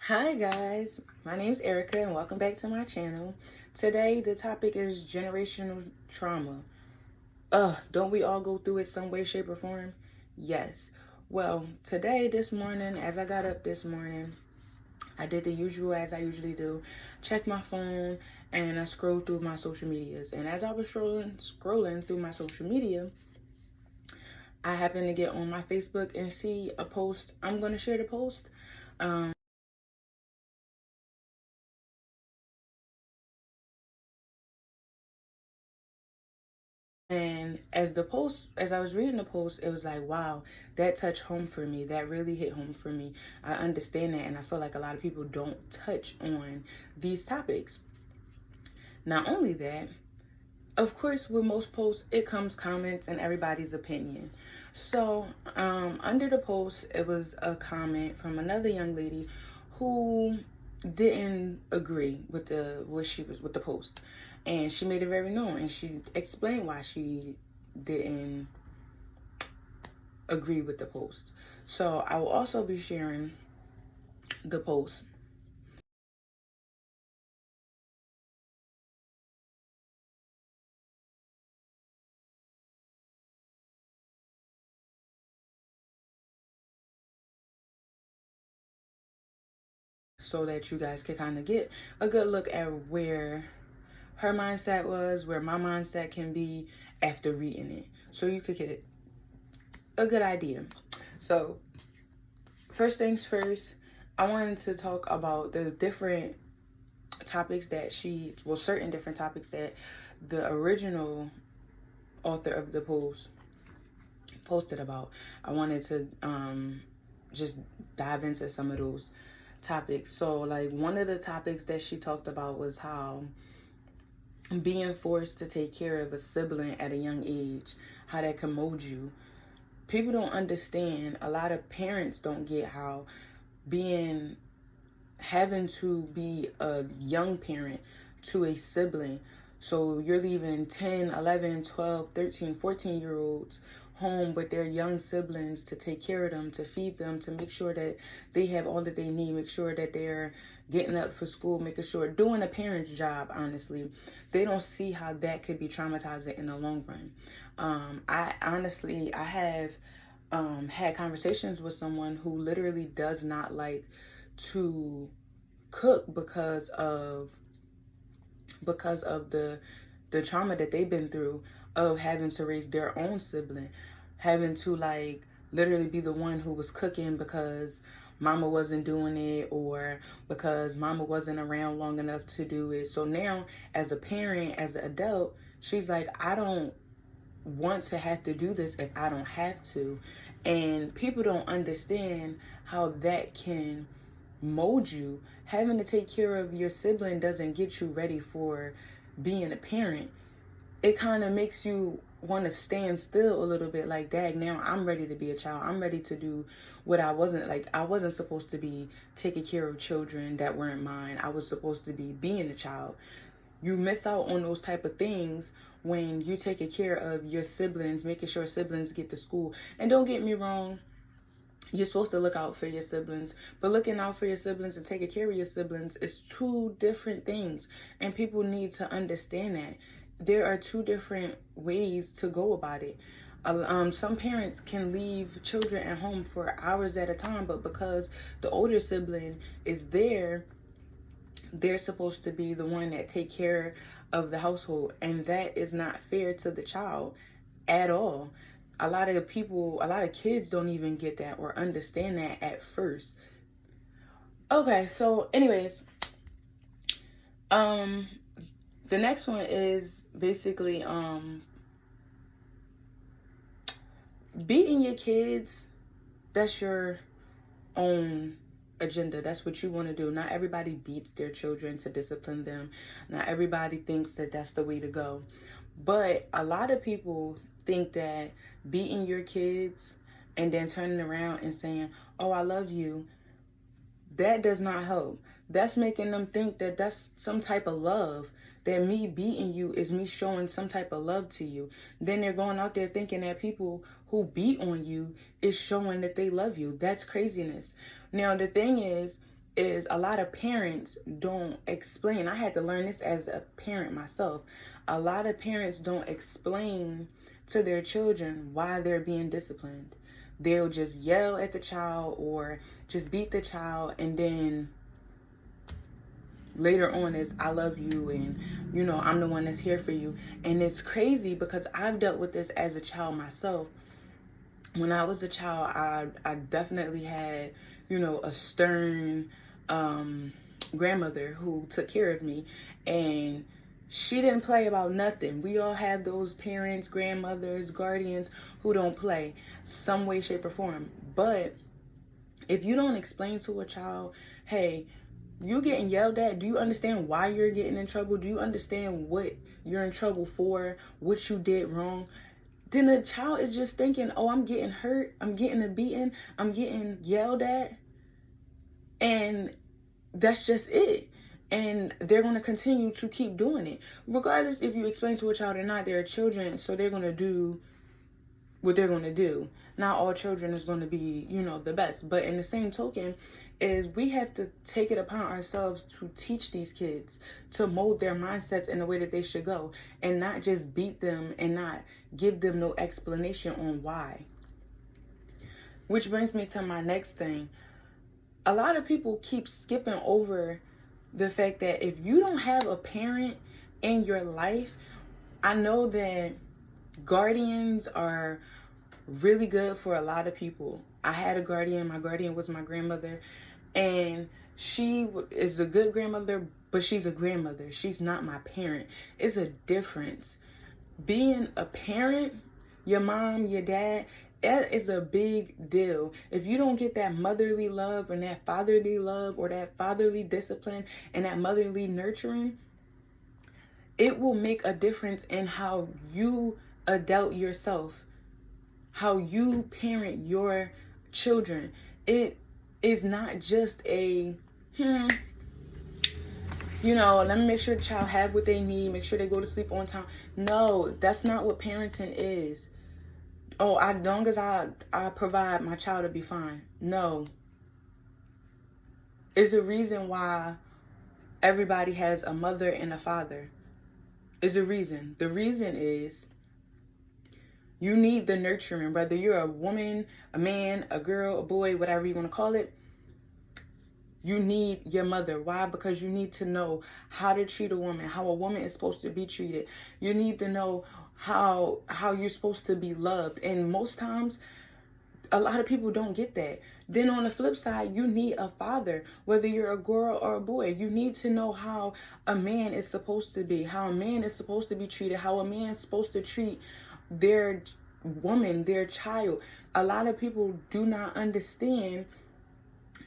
Hi guys, my name is Erica and welcome back to my channel. Today the topic is generational trauma. Don't we all go through it some way, shape, or form? Yes. Well, this morning, as I got up this morning, I did the usual as I usually do. Checked my phone and I scrolled through my social medias. And as I was scrolling through my social media, I happened to get on my Facebook and see a post. I'm going to share the post. And as I was reading the post, it was like, wow, that touched home for me. That really hit home for me. I understand that, and I feel like a lot of people don't touch on these topics. Not only that, of course, with most posts, it comes comments and everybody's opinion. So, under the post, it was a comment from another young lady who didn't agree with with the post, and she made it very known, and she explained why she didn't agree with the post. So, I will also be sharing the post so that you guys can kind of get a good look at where her mindset was, where my mindset can be after reading it. So you could get a good idea. So, first things first, I wanted to talk about the different topics that certain different topics that the original author of the post posted about. I wanted to just dive into some of those topics. So, like, one of the topics that she talked about was how being forced to take care of a sibling at a young age, how that can mold you. People don't understand, a lot of parents don't get how being having to be a young parent to a sibling, so you're leaving 10, 11, 12, 13, 14 year olds home with their young siblings to take care of them, to feed them, to make sure that they have all that they need, make sure that they're getting up for school, making sure, doing a parent's job. Honestly, they don't see how that could be traumatizing in the long run. I have had conversations with someone who literally does not like to cook because of the trauma that they've been through of having to raise their own sibling, having to like literally be the one who was cooking because mama wasn't doing it, or because mama wasn't around long enough to do it. So now, as a parent, as an adult, she's like, I don't want to have to do this if I don't have to. And people don't understand how that can mold you. Having to take care of your sibling doesn't get you ready for being a parent. It kind of makes you want to stand still a little bit, like, dang, now I'm ready to be a child. I'm ready to do what I wasn't supposed to be taking care of children that weren't mine. I was supposed to be being a child. You miss out on those type of things when you taking care of your siblings, making sure siblings get to school. And don't get me wrong, you're supposed to look out for your siblings, but looking out for your siblings and taking care of your siblings is two different things, and people need to understand that there are two different ways to go about it. Some parents can leave children at home for hours at a time, but because the older sibling is there, they're supposed to be the one that take care of the household, and that is not fair to the child at all. A lot of kids don't even get that or understand that at first. Okay, so anyways, um the next one is basically beating your kids. That's your own agenda. That's what you want to do. Not everybody beats their children to discipline them. Not everybody thinks that that's the way to go. But a lot of people think that beating your kids and then turning around and saying, "Oh, I love you," that does not help. That's making them think that that's some type of love. That me beating you is me showing some type of love to you. Then they're going out there thinking that people who beat on you is showing that they love you. That's craziness. Now, the thing is, is a lot of parents don't explain. I had to learn this as a parent myself. A lot of parents don't explain to their children why they're being disciplined. They'll just yell at the child or just beat the child, and then later on is I love you, and I'm the one that's here for you. And it's crazy because I've dealt with this as a child myself. When I was a child, I definitely had a stern grandmother who took care of me, and she didn't play about nothing. We all have those parents, grandmothers, guardians who don't play some way, shape, or form. But if you don't explain to a child, hey, you getting yelled at, do you understand why you're getting in trouble? Do you understand what you're in trouble for, what you did wrong? Then the child is just thinking, oh, I'm getting hurt, I'm getting a beating, I'm getting yelled at, and that's just it. And they're going to continue to keep doing it. Regardless if you explain to a child or not, they're children, so they're going to do what they're going to do. Not all children is going to be, the best. But in the same token, is we have to take it upon ourselves to teach these kids, to mold their mindsets in the way that they should go, and not just beat them and not give them no explanation on why. Which brings me to my next thing. A lot of people keep skipping over the fact that if you don't have a parent in your life, I know that guardians are really good for a lot of people. I had a guardian. My guardian was my grandmother, and she is a good grandmother, but she's a grandmother. She's not my parent. It's a difference. Being a parent, your mom, your dad, that is a big deal. If you don't get that motherly love and that fatherly love or that fatherly discipline and that motherly nurturing, it will make a difference in how you adult yourself, how you parent your children. It is not just a, let me make sure the child have what they need, make sure they go to sleep on time. No, that's not what parenting is. Oh, as long as I provide, my child will be fine. No. It's a reason why everybody has a mother and a father. It's a reason. The reason is you need the nurturing, whether you're a woman, a man, a girl, a boy, whatever you want to call it. You need your mother. Why? Because you need to know how to treat a woman, how a woman is supposed to be treated. You need to know how you're supposed to be loved. And most times, a lot of people don't get that. Then on the flip side, you need a father, whether you're a girl or a boy. You need to know how a man is supposed to be, how a man is supposed to be treated, how a man is supposed to treat their woman, their child. A lot of people do not understand.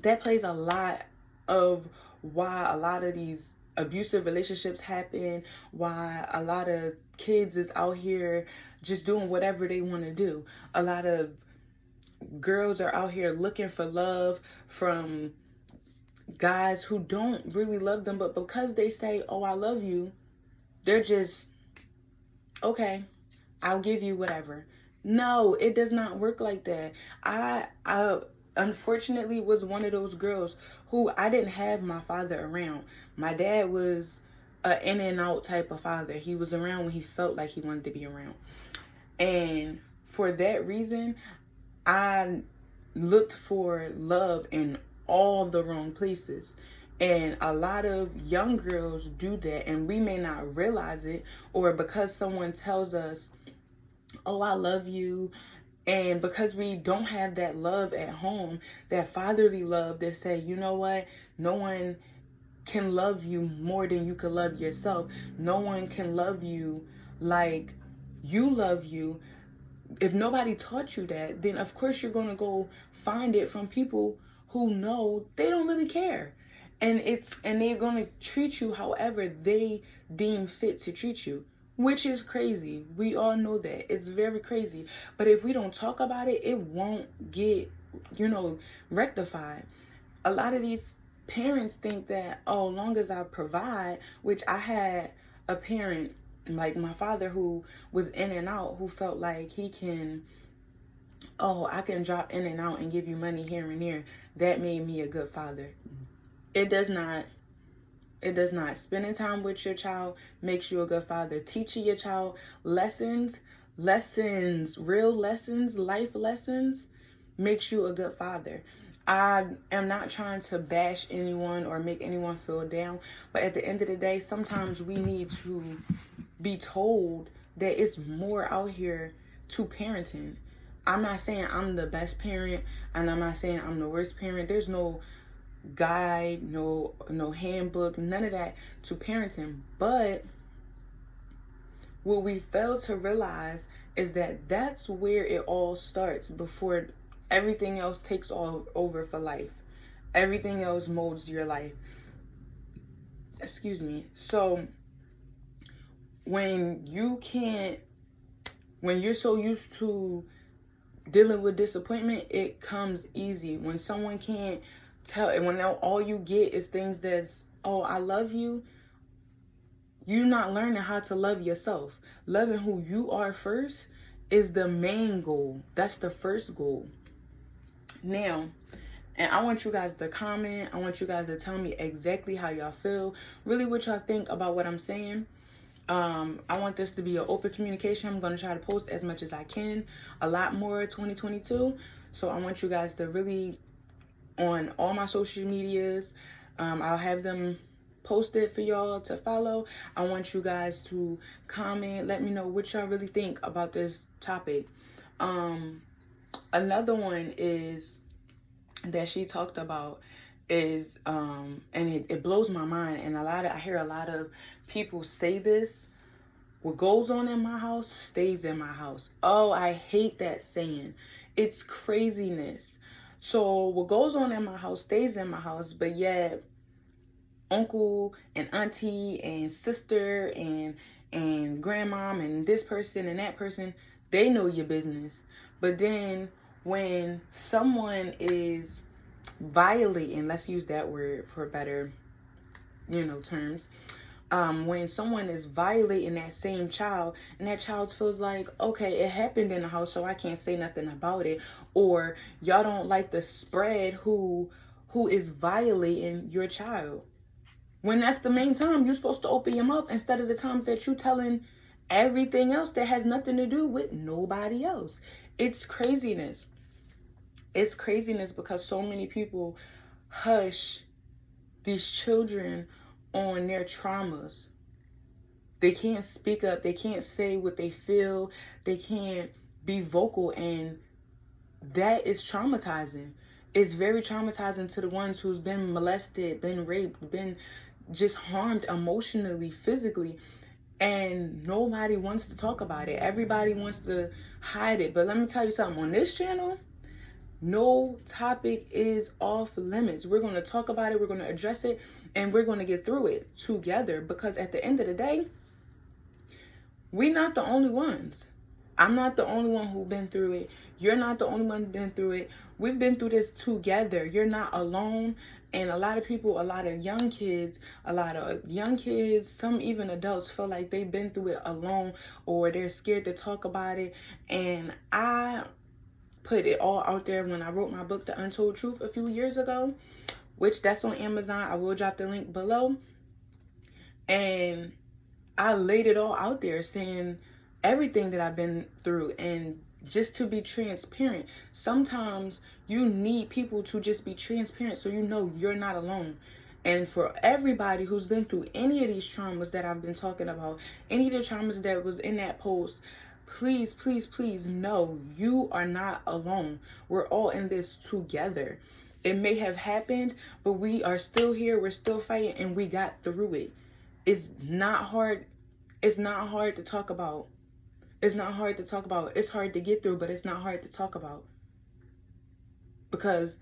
That plays a lot of why a lot of these abusive relationships happen, why a lot of kids is out here just doing whatever they want to do. A lot of girls are out here looking for love from guys who don't really love them, but because they say, oh, I love you, they're just, okay, I'll give you whatever. No, it does not work like that. I unfortunately was one of those girls who I didn't have my father around. My dad was an in and out type of father. He was around when he felt like he wanted to be around. And for that reason, I looked for love in all the wrong places. And a lot of young girls do that, and we may not realize it, or because someone tells us, oh, I love you, and because we don't have that love at home, that fatherly love that say, you know what, no one can love you more than you can love yourself. No one can love you like you love you. If nobody taught you that, then of course you're going to go find it from people who know they don't really care. And they're going to treat you however they deem fit to treat you, which is crazy. We all know that. It's very crazy. But if we don't talk about it, it won't get, rectified. A lot of these parents think that, oh, long as I provide, which I had a parent like my father who was in and out, who felt like he can, oh, I can drop in and out and give you money here and there. That made me a good father. It does not. It does not. Spending time with your child makes you a good father. Teaching your child real lessons, life lessons, makes you a good father. I am not trying to bash anyone or make anyone feel down, but at the end of the day, sometimes we need to be told that it's more out here to parenting. I'm not saying I'm the best parent, and I'm not saying I'm the worst parent. There's no guide, no handbook, none of that to parenting. But what we fail to realize is that that's where it all starts before everything else takes all over for life. Everything else molds your life. Excuse me. So when you're so used to dealing with disappointment, it comes easy. When someone can't tell, and when all you get is things that's, oh, I love you, you're not learning how to love yourself. Loving who you are first is the main goal. That's the first goal. Now, and I want you guys to comment. I want you guys to tell me exactly how y'all feel, really what y'all think about what I'm saying. I want this to be an open communication. I'm going to try to post as much as I can, a lot more 2022. So I want you guys to really, on all my social medias, I'll have them posted for y'all to follow. I want you guys to comment, let me know what y'all really think about this topic. Another one is that she talked about is and it blows my mind, and I hear a lot of people say this: what goes on in my house stays in my house. Oh, I hate that saying. It's craziness. So what goes on in my house stays in my house, but yet uncle and auntie and sister and grandmom and this person and that person, they know your business. But then when someone is violating, let's use that word for better, terms, when someone is violating that same child, and that child feels like, okay, it happened in the house, so I can't say nothing about it, or y'all don't like the spread who is violating your child, when that's the main time you're supposed to open your mouth, instead of the times that you telling everything else that has nothing to do with nobody else. It's craziness. It's craziness because so many people hush these children on their traumas. They can't speak up. They can't say what they feel. They can't be vocal, and that is traumatizing. It's very traumatizing to the ones who's been molested, been raped, been just harmed emotionally, physically, and nobody wants to talk about it. Everybody wants to hide it. But let me tell you something, on this channel, no topic is off limits. We're going to talk about it, we're going to address it, and we're going to get through it together, because at the end of the day, we're not the only ones. I'm not the only one who's been through it. You're not the only one who's been through it. We've been through this together. You're not alone. And a lot of people, a lot of young kids, some even adults feel like they've been through it alone, or they're scared to talk about it. And I put it all out there when I wrote my book, The Untold Truth, a few years ago, which that's on Amazon. I will drop the link below. And I laid it all out there, saying everything that I've been through, and just to be transparent. Sometimes you need people to just be transparent so you know you're not alone. And for everybody who's been through any of these traumas that I've been talking about, any of the traumas that was in that post, please, please, please know you are not alone. We're all in this together. It may have happened, but we are still here. We're still fighting, and we got through it. It's not hard. It's not hard to talk about. It's not hard to talk about. It's hard to get through, but it's not hard to talk about. Because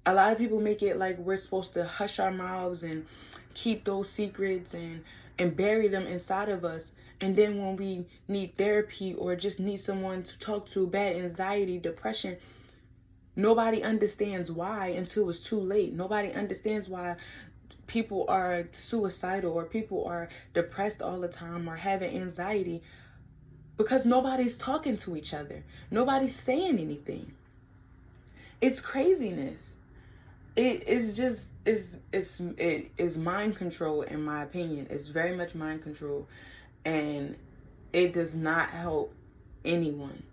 a lot of people make it like we're supposed to hush our mouths and keep those secrets and bury them inside of us. And then when we need therapy or just need someone to talk to, bad anxiety, depression, nobody understands why until it's too late. Nobody understands why people are suicidal or people are depressed all the time or having anxiety, because nobody's talking to each other. Nobody's saying anything. It's craziness. it is just it is mind control, in my opinion. It's very much mind control, and it does not help anyone.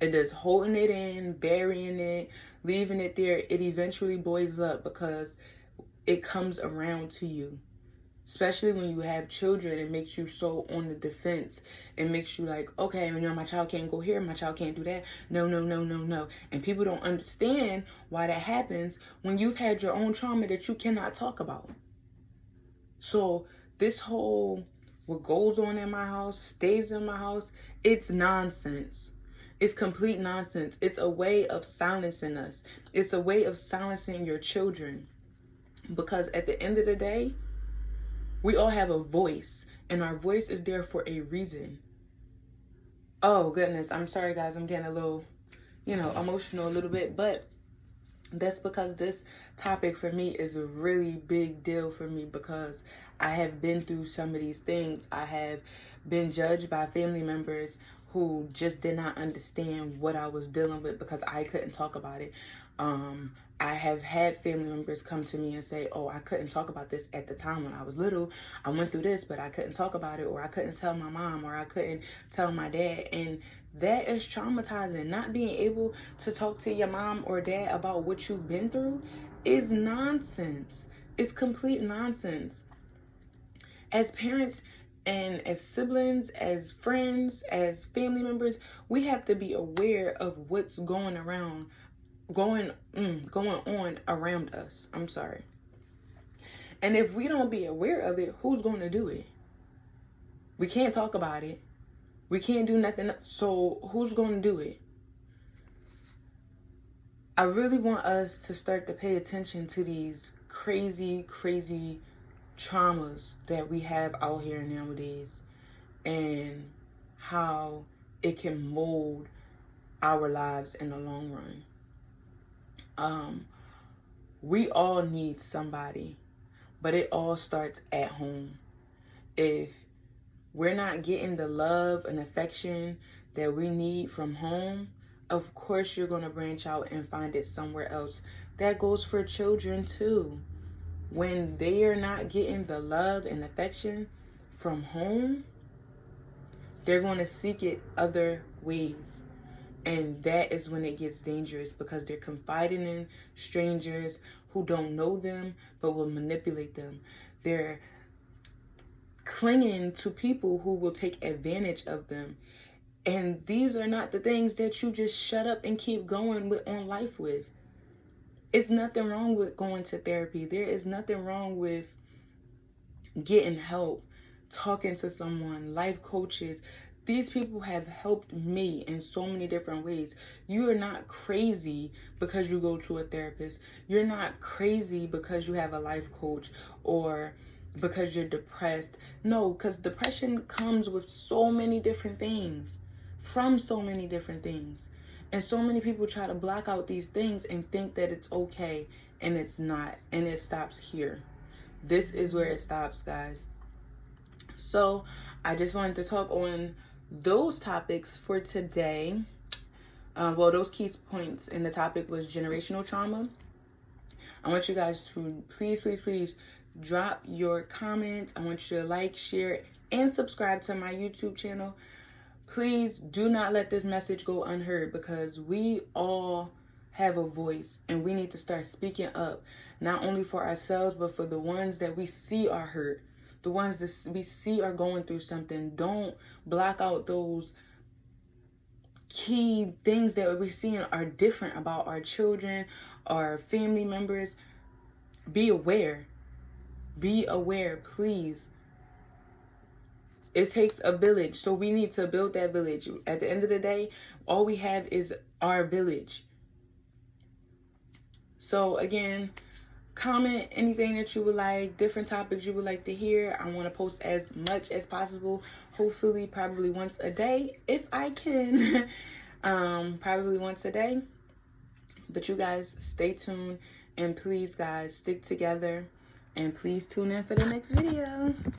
It does holding it in, burying it, leaving it there. It eventually boils up because it comes around to you. Especially when you have children, it makes you so on the defense. It makes you like, okay, you know, my child can't go here, my child can't do that. No, no, no, no, no. And people don't understand why that happens when you've had your own trauma that you cannot talk about. So this whole what goes on in my house stays in my house, it's nonsense. It's complete nonsense. It's a way of silencing us. It's a way of silencing your children. Because at the end of the day, we all have a voice, and our voice is there for a reason. Oh, goodness. I'm sorry, guys. I'm getting a little, emotional a little bit, but that's because this topic for me is a really big deal for me because I have been through some of these things. I have been judged by family members who just did not understand what I was dealing with because I couldn't talk about it. I have had family members come to me and say, oh, I couldn't talk about this at the time when I was little. I went through this, but I couldn't talk about it, or I couldn't tell my mom, or I couldn't tell my dad. And that is traumatizing. Not being able to talk to your mom or dad about what you've been through is nonsense. It's complete nonsense. As parents and as siblings, as friends, as family members, we have to be aware of what's going on around us. I'm sorry. And if we don't be aware of it, who's going to do it? We can't talk about it. We can't do nothing. So who's going to do it? I really want us to start to pay attention to these crazy, crazy traumas that we have out here nowadays and how it can mold our lives in the long run. We all need somebody, but it all starts at home. If we're not getting the love and affection that we need from home, of course you're going to branch out and find it somewhere else. That goes for children too. When they are not getting the love and affection from home, they're going to seek it other ways. And that is when it gets dangerous because they're confiding in strangers who don't know them but will manipulate them. They're clinging to people who will take advantage of them. And these are not the things that you just shut up and keep going with on life with. It's nothing wrong with going to therapy. There is nothing wrong with getting help, talking to someone, life coaches. These people have helped me in so many different ways. You are not crazy because you go to a therapist. You're not crazy because you have a life coach or because you're depressed. No, because depression comes with so many different things, from so many different things. And so many people try to block out these things and think that it's okay, and it's not. And it stops here. This is where it stops, guys. So I just wanted to talk on those topics for today. Those key points in the topic was generational trauma. I want you guys to please, please, please drop your comments. I want you to like, share, and subscribe to my YouTube channel. Please do not let this message go unheard because we all have a voice and we need to start speaking up, not only for ourselves, but for the ones that we see are hurt, the ones that we see are going through something. Don't block out those key things that we're seeing are different about our children, our family members. Be aware. Be aware, please. It takes a village, so we need to build that village. At the end of the day, all we have is our village. So again, comment anything that you would like, different topics you would like to hear. I want to post as much as possible. Hopefully, probably once a day, if I can. Probably once a day. But you guys, stay tuned. And please, guys, stick together. And please tune in for the next video.